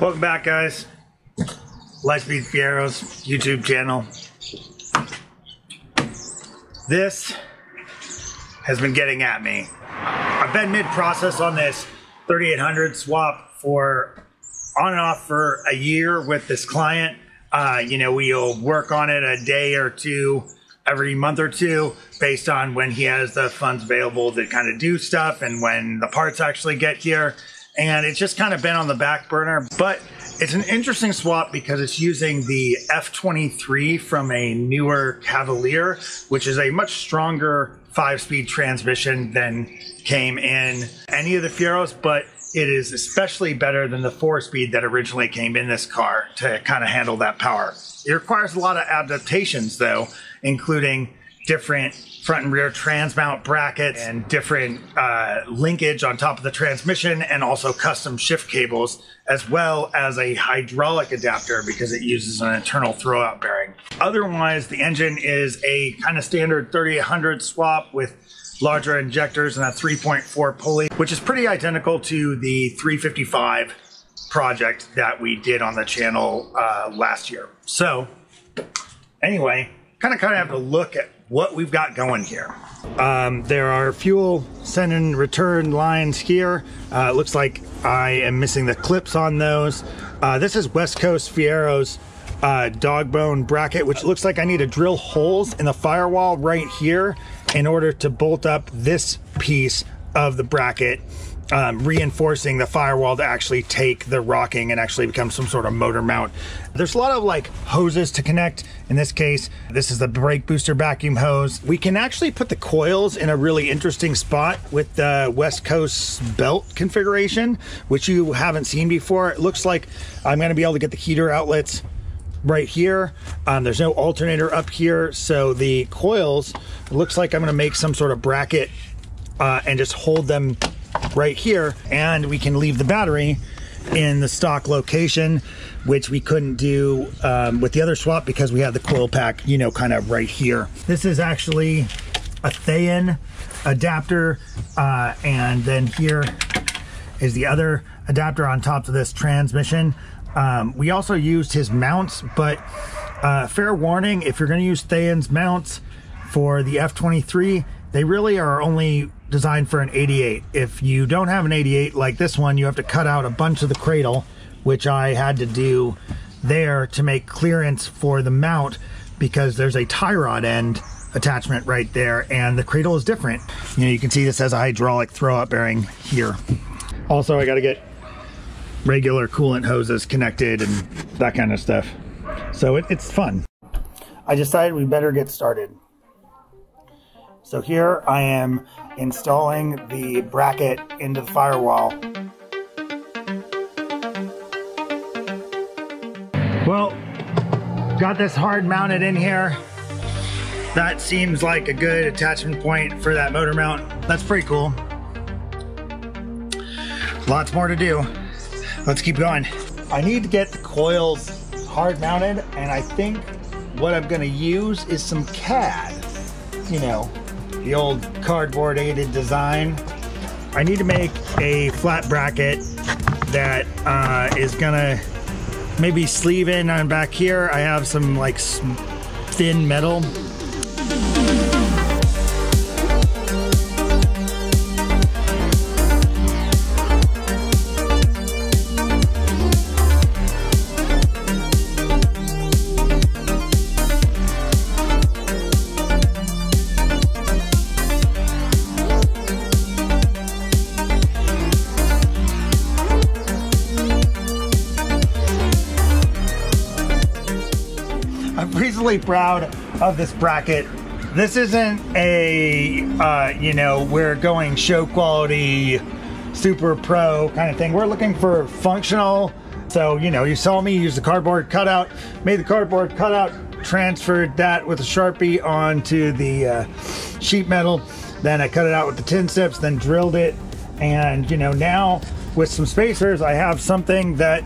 Welcome back, guys. Lightspeed Fiero's YouTube channel. This has been getting at me. I've been mid-process on this 3800 swap for on and off for a year with this client. We'll work on it a day or two every month or two based on when he has the funds available to kind of do stuff and when the parts actually get here. And it's just kind of been on the back burner, but it's an interesting swap because it's using the F23 from a newer Cavalier, which is a much stronger 5-speed transmission than came in any of the Fieros, but it is especially better than the 4-speed that originally came in this car to kind of handle that power. It requires a lot of adaptations though, including different front and rear transmount brackets and different linkage on top of the transmission, and also custom shift cables, as well as a hydraulic adapter because it uses an internal throwout bearing. Otherwise, the engine is a kind of standard 3800 swap with larger injectors and a 3.4 pulley, which is pretty identical to the 355 project that we did on the channel last year. So anyway, kind of have to look at what we've got going here. There are fuel send and return lines here. It looks like I am missing the clips on those. This is West Coast Fiero's dog bone bracket, which looks like I need to drill holes in the firewall right here in order to bolt up this piece of the bracket, reinforcing the firewall to actually take the rocking and actually become some sort of motor mount. There's a lot of like hoses to connect. In this case, this is the brake booster vacuum hose. We can actually put the coils in a really interesting spot with the West Coast belt configuration, which you haven't seen before. It looks like I'm going to be able to get the heater outlets right here. There's no alternator up here, so the coils, it looks like I'm going to make some sort of bracket and just hold them right here, and we can leave the battery in the stock location, which we couldn't do with the other swap because we have the coil pack, kind of right here. This is actually a Thean adapter, and then here is the other adapter on top of this transmission. We also used his mounts, but fair warning, if you're going to use Thean's mounts for the F23, they really are only designed for an 88. If you don't have an 88 like this one, you have to cut out a bunch of the cradle, which I had to do there to make clearance for the mount because there's a tie rod end attachment right there, and the cradle is different. You can see this has a hydraulic throwout bearing here. Also, I got to get regular coolant hoses connected and that kind of stuff. So it's fun. I decided we better get started. So here I am installing the bracket into the firewall. Well, got this hard mounted in here. That seems like a good attachment point for that motor mount. That's pretty cool. Lots more to do. Let's keep going. I need to get the coils hard mounted, and I think what I'm gonna use is some CAD. The old cardboard aided design. I need to make a flat bracket that is gonna maybe sleeve in on back here. I have some like thin metal. I'm reasonably proud of this bracket. This isn't a, we're going show quality, super pro kind of thing. We're looking for functional. So, you saw me use the cardboard cutout, made the cardboard cutout, transferred that with a Sharpie onto the sheet metal. Then I cut it out with the tin snips, then drilled it. And, now with some spacers, I have something that,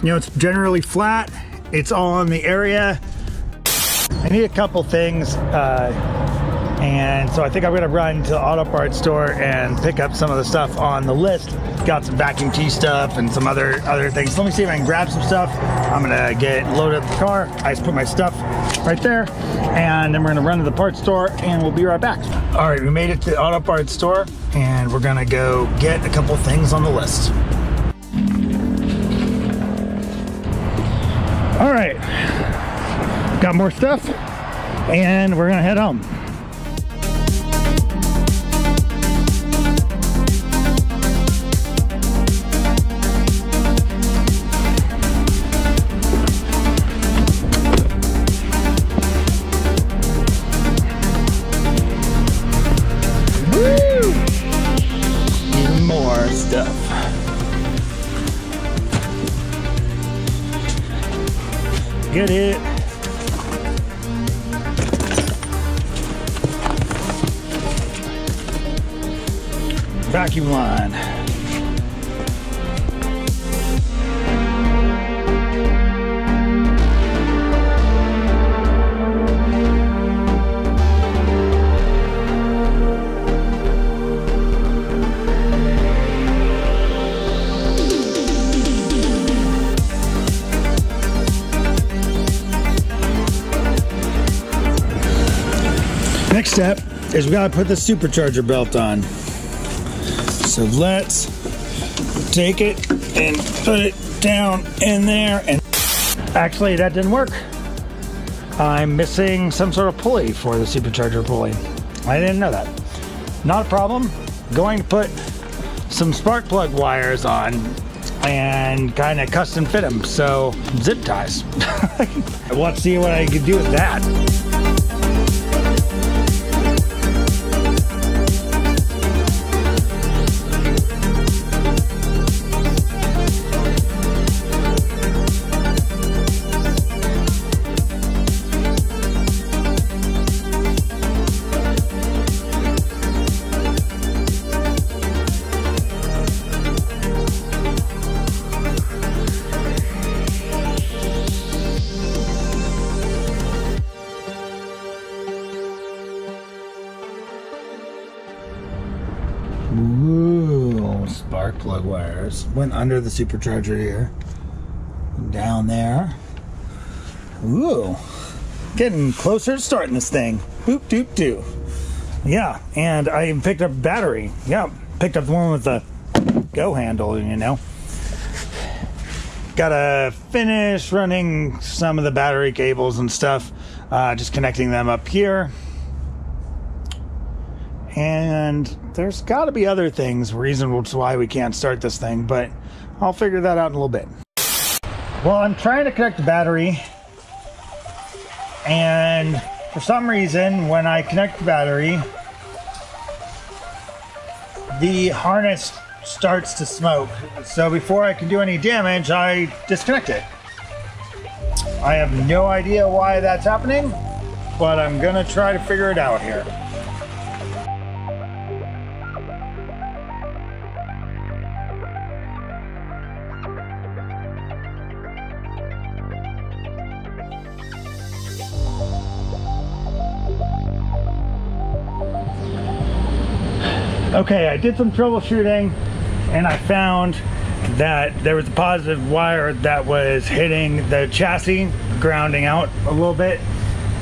it's generally flat. It's all in the area. I need a couple things And so I think I'm gonna run to the auto parts store and pick up some of the stuff on the list. Got some vacuum key stuff and some other things. So let me see if I can grab some stuff. I'm gonna get loaded up the car. I just put my stuff right there, and then we're gonna run to the parts store and we'll be right back. All right, we made it to the auto parts store and we're gonna go get a couple things on the list. All right, got more stuff and we're gonna head home. Woo! Even more stuff. Get it. Vacuum line. Next step is we gotta put the supercharger belt on. So let's take it and put it down in there. And actually that didn't work. I'm missing some sort of pulley for the supercharger pulley. I didn't know that. Not a problem. Going to put some spark plug wires on and kind of custom fit them. So zip ties. Let's see what I can do with that. Ooh, spark plug wires. Went under the supercharger here. Down there. Ooh. Getting closer to starting this thing. Boop doop doo. Yeah, and I even picked up a battery. Yeah, picked up the one with the go handle, you know. Gotta finish running some of the battery cables and stuff. Just connecting them up here. And there's got to be other things reasonable to why we can't start this thing, but I'll figure that out in a little bit. Well, I'm trying to connect the battery, and for some reason, when I connect the battery, the harness starts to smoke. So before I can do any damage, I disconnect it. I have no idea why that's happening, but I'm gonna try to figure it out here. Okay, I did some troubleshooting and I found that there was a positive wire that was hitting the chassis, grounding out a little bit,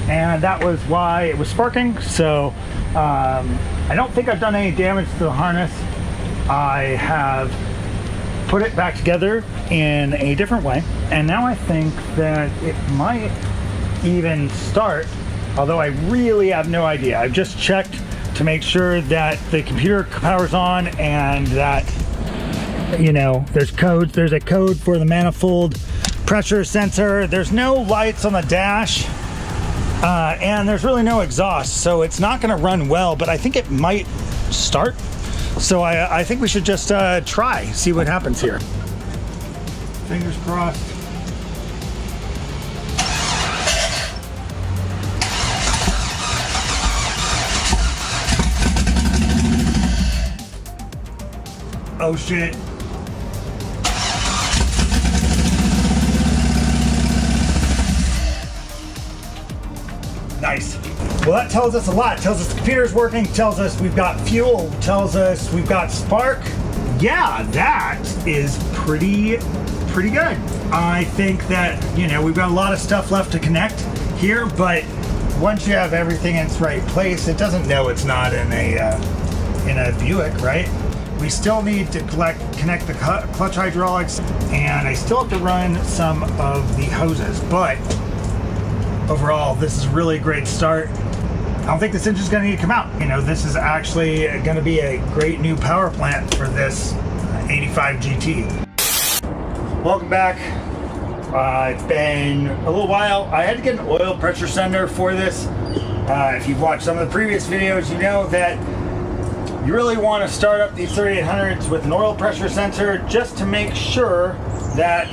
and that was why it was sparking. So I don't think I've done any damage to the harness. I have put it back together in a different way, and now I think that it might even start, although I really have no idea. I've just checked to make sure that the computer powers on and that, you know, there's codes. There's a code for the manifold pressure sensor. There's no lights on the dash, and there's really no exhaust, so it's not going to run well, but I think it might start. So I think we should just try, see what happens here. Fingers crossed. Oh shit. Nice. Well, that tells us a lot. It tells us the computer's working, tells us we've got fuel, tells us we've got spark. Yeah, that is pretty good. I think that, you know, we've got a lot of stuff left to connect here, but once you have everything in its right place, it doesn't know it's not in a Buick, right? We still need to connect the clutch hydraulics, and I still have to run some of the hoses, but overall, this is really a great start. I don't think this engine's gonna need to come out. You know, this is actually gonna be a great new power plant for this 85 GT. Welcome back. It's been a little while. I had to get an oil pressure sender for this. If you've watched some of the previous videos, you know that you really want to start up these 3800s with an oil pressure sensor just to make sure that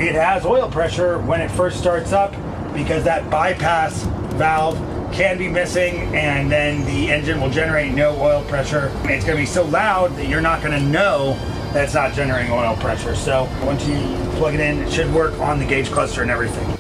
it has oil pressure when it first starts up, because that bypass valve can be missing and then the engine will generate no oil pressure. It's going to be so loud that you're not going to know that it's not generating oil pressure. So once you plug it in, it should work on the gauge cluster and everything.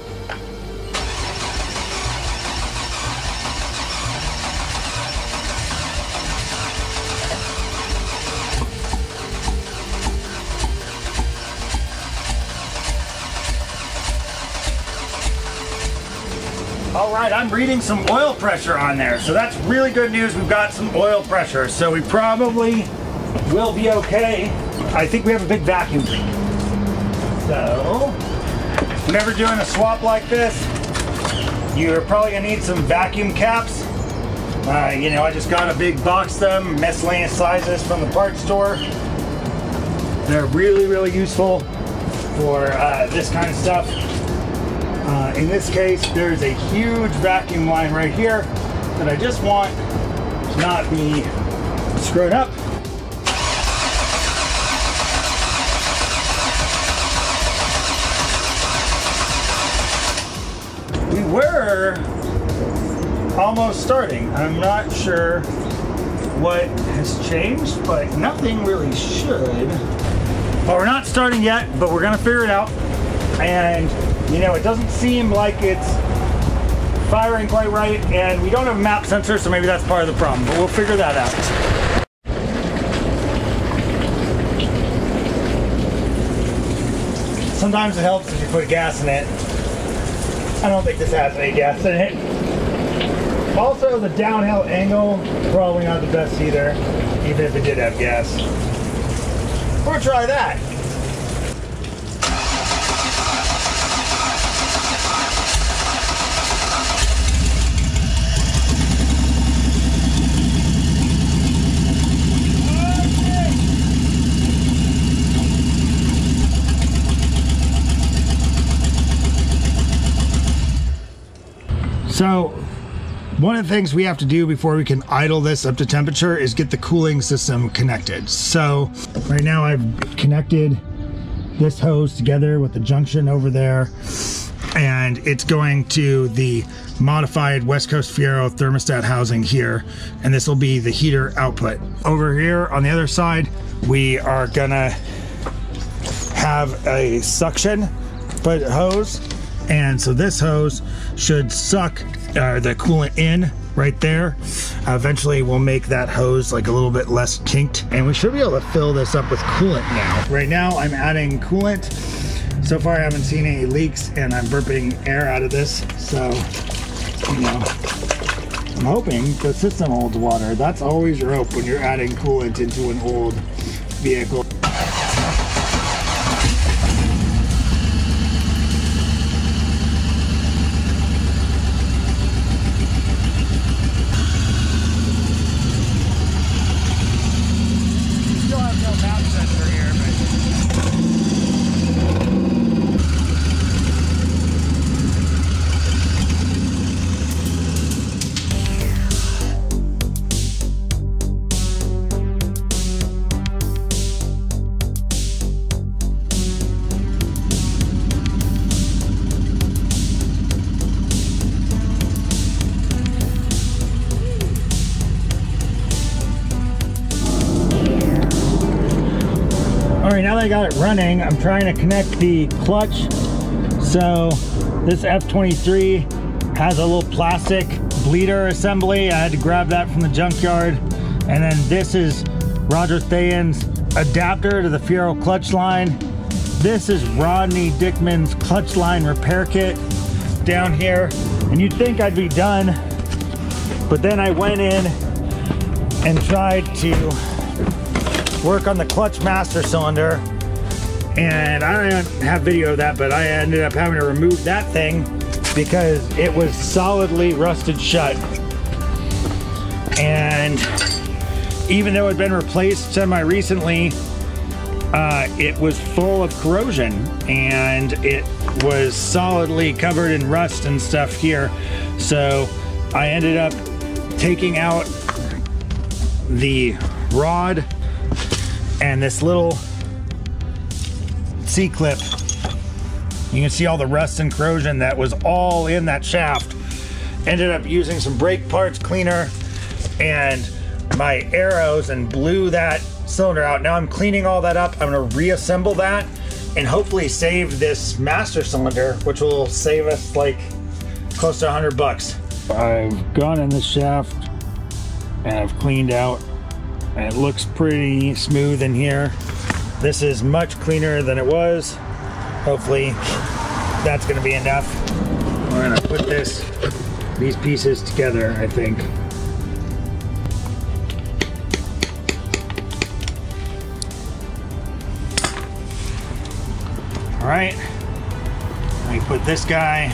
All right, I'm reading some oil pressure on there, so that's really good news. We've got some oil pressure, so we probably will be okay. I think we have a big vacuum leak. So, whenever doing a swap like this, you're probably gonna need some vacuum caps. You know, I just got a big box of them, miscellaneous sizes from the parts store. They're really useful for this kind of stuff. In this case, there's a huge vacuum line right here that I just want to not be screwed up. We were almost starting. I'm not sure what has changed, but nothing really should. Well, we're not starting yet, but we're gonna figure it out. And you know, it doesn't seem like it's firing quite right, and we don't have a map sensor, so maybe that's part of the problem, but we'll figure that out. Sometimes it helps if you put gas in it. I don't think this has any gas in it. Also, the downhill angle, probably not the best either, even if it did have gas. We'll try that. So, one of the things we have to do before we can idle this up to temperature is get the cooling system connected. So, right now I've connected this hose together with the junction over there, and it's going to the modified West Coast Fiero thermostat housing here, and this will be the heater output. Over here on the other side, we are gonna have a suction hose. And so this hose should suck the coolant in right there. Eventually we'll make that hose like a little bit less kinked, and we should be able to fill this up with coolant now. Right now I'm adding coolant. So far I haven't seen any leaks, and I'm burping air out of this. So, you know, I'm hoping the system holds water. That's always your hope when you're adding coolant into an old vehicle. Alright, now that I got it running, I'm trying to connect the clutch. So this F23 has a little plastic bleeder assembly. I had to grab that from the junkyard. And then this is Roger Thayen's adapter to the Fiero clutch line. This is Rodney Dickman's clutch line repair kit down here. And you'd think I'd be done, but then I went in and tried to work on the clutch master cylinder, and I don't have video of that, but I ended up having to remove that thing because it was solidly rusted shut. And even though it had been replaced semi-recently, it was full of corrosion and it was solidly covered in rust and stuff here. So I ended up taking out the rod and this little C-clip. You can see all the rust and corrosion that was all in that shaft. Ended up using some brake parts cleaner and my arrows and blew that cylinder out. Now I'm cleaning all that up. I'm gonna reassemble that and hopefully save this master cylinder, which will save us like close to $100. I've gone in the shaft and I've cleaned out, and it looks pretty smooth in here. This is much cleaner than it was. Hopefully that's gonna be enough. We're gonna put these pieces together, I think. All right, let me put this guy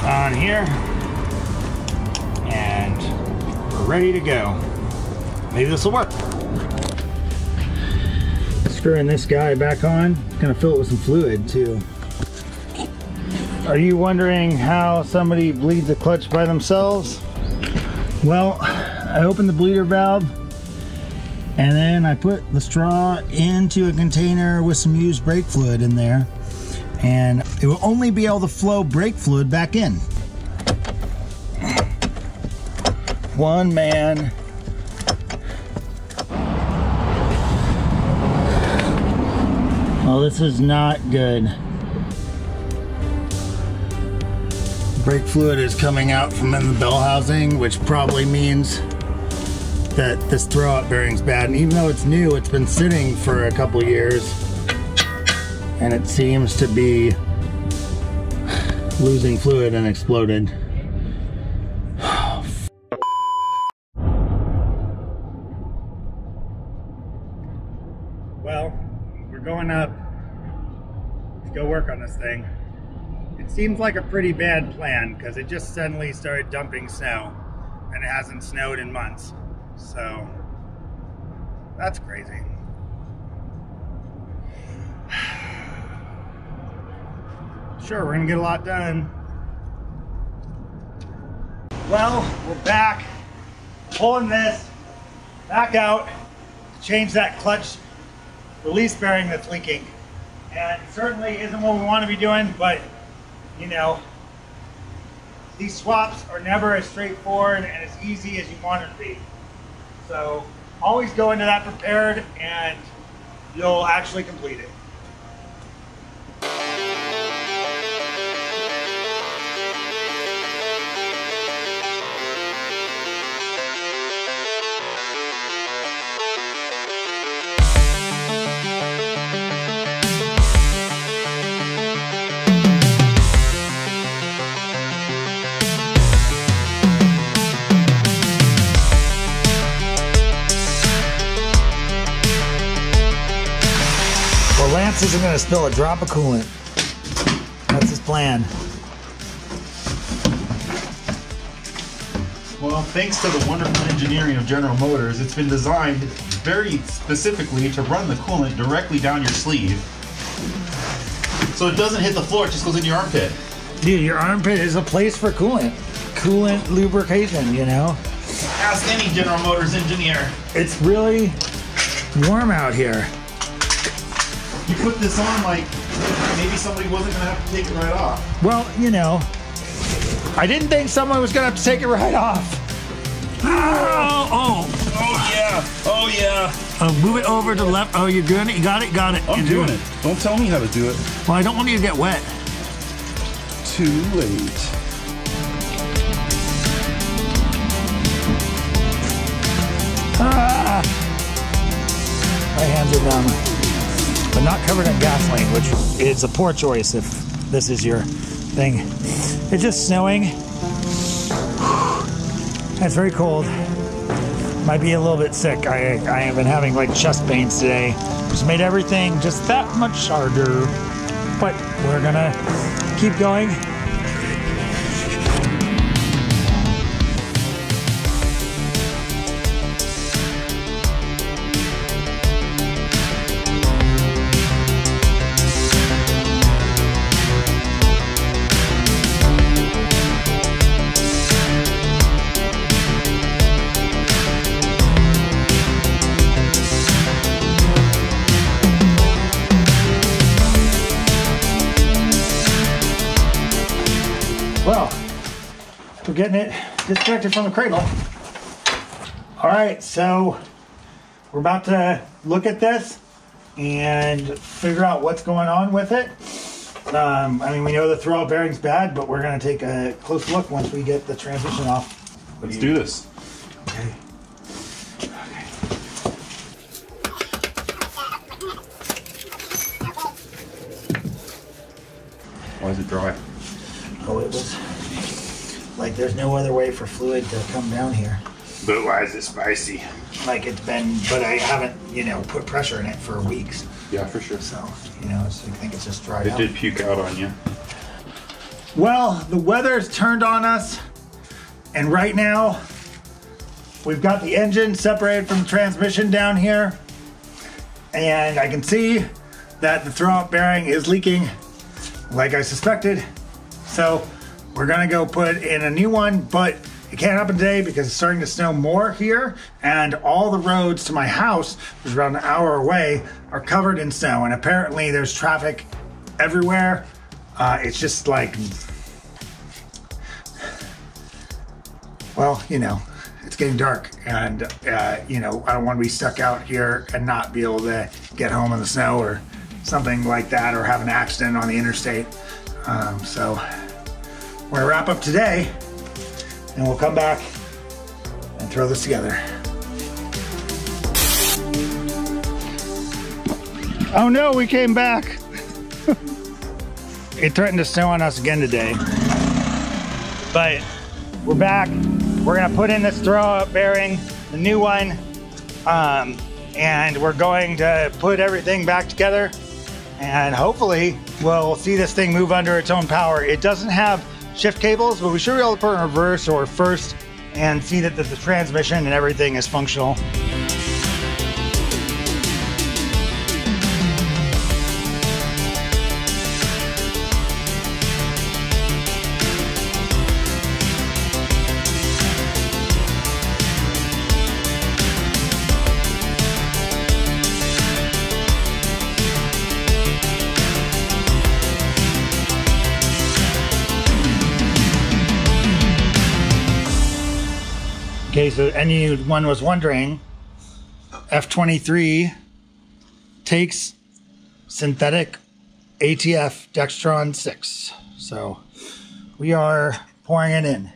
on here and we're ready to go. Maybe this will work. Screwing this guy back on, gonna fill it with some fluid too. Are you wondering how somebody bleeds a clutch by themselves? Well, I opened the bleeder valve and then I put the straw into a container with some used brake fluid in there, and it will only be able to flow brake fluid back in. One man. Oh, this is not good. Brake fluid is coming out from in the bell housing, which probably means that this throw-up bearing's bad. And even though it's new, it's been sitting for a couple years and it seems to be losing fluid and exploded. Well, we're going up to go work on this thing. It seems like a pretty bad plan because it just suddenly started dumping snow and it hasn't snowed in months. So that's crazy. Sure, we're gonna get a lot done. Well, we're back, pulling this back out to change that clutch release bearing that's leaking. And it certainly isn't what we want to be doing, but you know, these swaps are never as straightforward and as easy as you want it to be. So always go into that prepared and you'll actually complete it. Lance isn't going to spill a drop of coolant. That's his plan. Well, thanks to the wonderful engineering of General Motors, it's been designed very specifically to run the coolant directly down your sleeve. So it doesn't hit the floor, it just goes in your armpit. Dude, your armpit is a place for coolant. Coolant lubrication, you know? Ask any General Motors engineer. It's really warm out here. You put this on like maybe somebody wasn't going to have to take it right off. Well, you know, I didn't think someone was going to have to take it right off. Oh yeah. Oh yeah. Move it over to the left. Oh, you're doing it? You got it? Got it. I'm doing it. Don't tell me how to do it. Well, I don't want you to get wet. Too late. My hands are numb, but not covered in gasoline, which is a poor choice if this is your thing. It's just snowing. It's very cold. Might be a little bit sick. I have been having like chest pains today, which made everything just that much harder. But we're gonna keep going. Well, we're getting it disconnected from the cradle. All right, so we're about to look at this and figure out what's going on with it. I mean, we know the throwout bearing's bad, but we're gonna take a close look once we get the transmission off. Let's do this. Okay. Why is it dry? Oh, it was like there's no other way for fluid to come down here. But why is it spicy? Like it's been, but I haven't, you know, put pressure in it for weeks. Yeah, for sure. So, you know, I think it's just dried out. It did puke out on you. Well, the weather's turned on us, and right now we've got the engine separated from the transmission down here, and I can see that the throwout bearing is leaking like I suspected. So we're gonna go put in a new one, but it can't happen today because it's starting to snow more here, and all the roads to my house, which is around an hour away, are covered in snow, and apparently there's traffic everywhere. It's just like, well, you know, it's getting dark, and you know, I don't want to be stuck out here and not be able to get home in the snow or something like that, or have an accident on the interstate. So we're gonna wrap up today, and we'll come back and throw this together. Oh no, we came back. It threatened to snow on us again today, but we're back. We're gonna put in this throwout bearing, the new one, and we're going to put everything back together, and hopefully we'll see this thing move under its own power. It doesn't have shift cables, but we should be able to put it in reverse or first and see that the transmission and everything is functional. Okay, so anyone was wondering, F23 takes synthetic ATF Dextron 6. So we are pouring it in.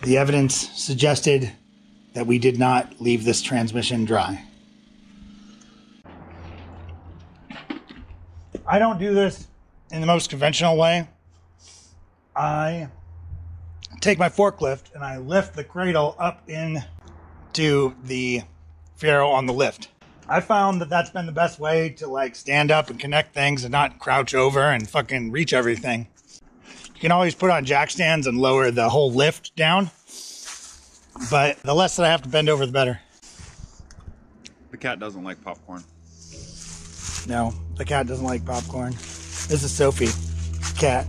The evidence suggested that we did not leave this transmission dry. I don't do this in the most conventional way. I take my forklift and I lift the cradle up into the Fiero on the lift. I found that that's been the best way to like stand up and connect things and not crouch over and fucking reach everything. You can always put on jack stands and lower the whole lift down, but the less that I have to bend over, the better. The cat doesn't like popcorn. No, the cat doesn't like popcorn. This is Sophie, cat.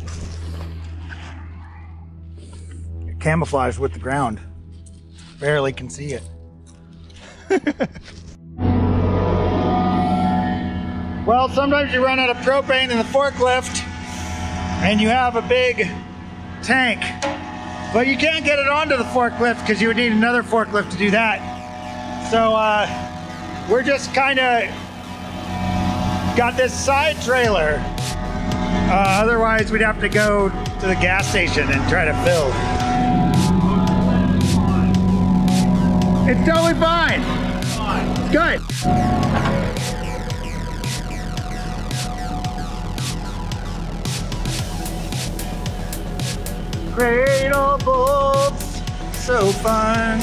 Camouflaged with the ground. Barely can see it. Well, sometimes you run out of propane in the forklift and you have a big tank, but you can't get it onto the forklift because you would need another forklift to do that. So we're just kind of got this side trailer. Otherwise we'd have to go to the gas station and try to fill. It's totally fine. Good. Cradle bolts, so fun.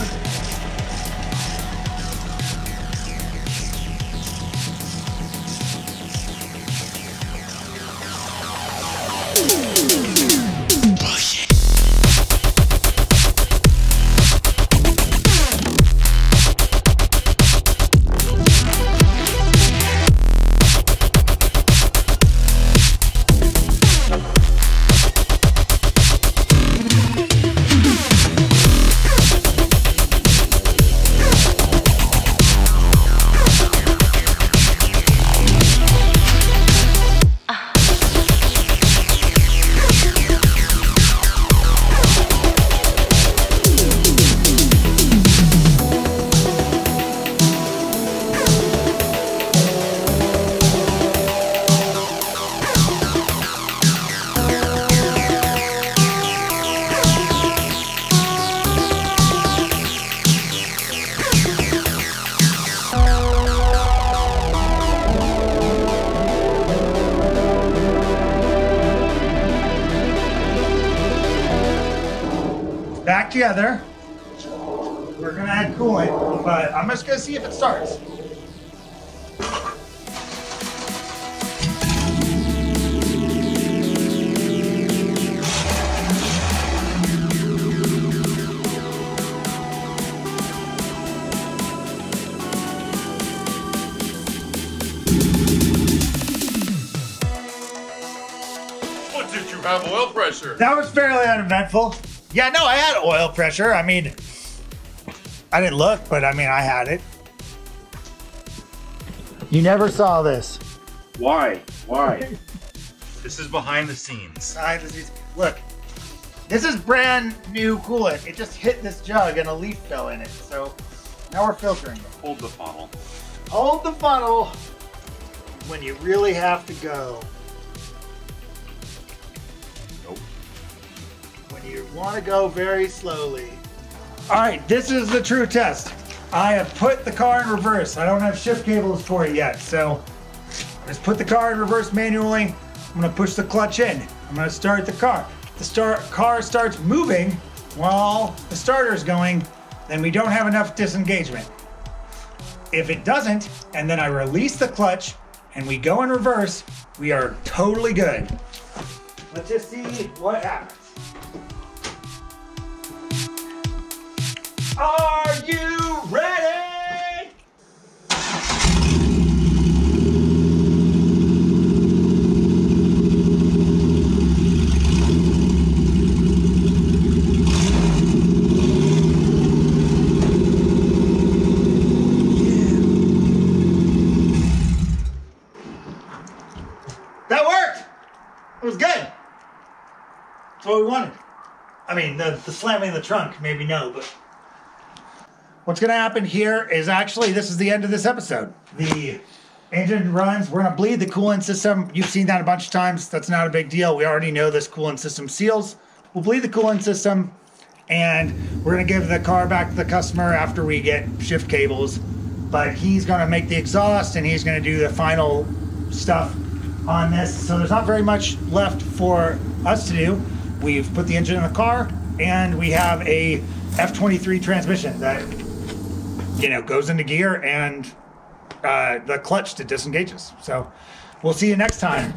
Back together. We're gonna add coolant, but I'm just gonna see if it starts. What, did you have oil pressure? That was fairly uneventful. Yeah, no, I had oil pressure. I mean, I didn't look, but I mean, I had it. You never saw this. Why? Why? This is behind the scenes. Look, this is brand new coolant. It just hit this jug and a leaf fell in it. So now we're filtering it. Hold the funnel. Hold the funnel when you really have to go. Nope. When you want to go very slowly. All right, this is the true test. I have put the car in reverse. I don't have shift cables for it yet, so just put the car in reverse manually. I'm gonna push the clutch in. I'm gonna start the car. The car starts moving while the starter's going, then we don't have enough disengagement. If it doesn't, and then I release the clutch and we go in reverse, we are totally good. Let's just see what happens. Are you ready? That worked. It was good. That's what we wanted. I mean, the slamming in the trunk, maybe no, but what's going to happen here is actually, this is the end of this episode. The engine runs. We're going to bleed the coolant system. You've seen that a bunch of times. That's not a big deal. We already know this coolant system seals. We'll bleed the coolant system, and we're going to give the car back to the customer after we get shift cables. But he's going to make the exhaust, and he's going to do the final stuff on this. So there's not very much left for us to do. We've put the engine in the car, and we have a F23 transmission that, you know, goes into gear, and the clutch that disengages. So we'll see you next time.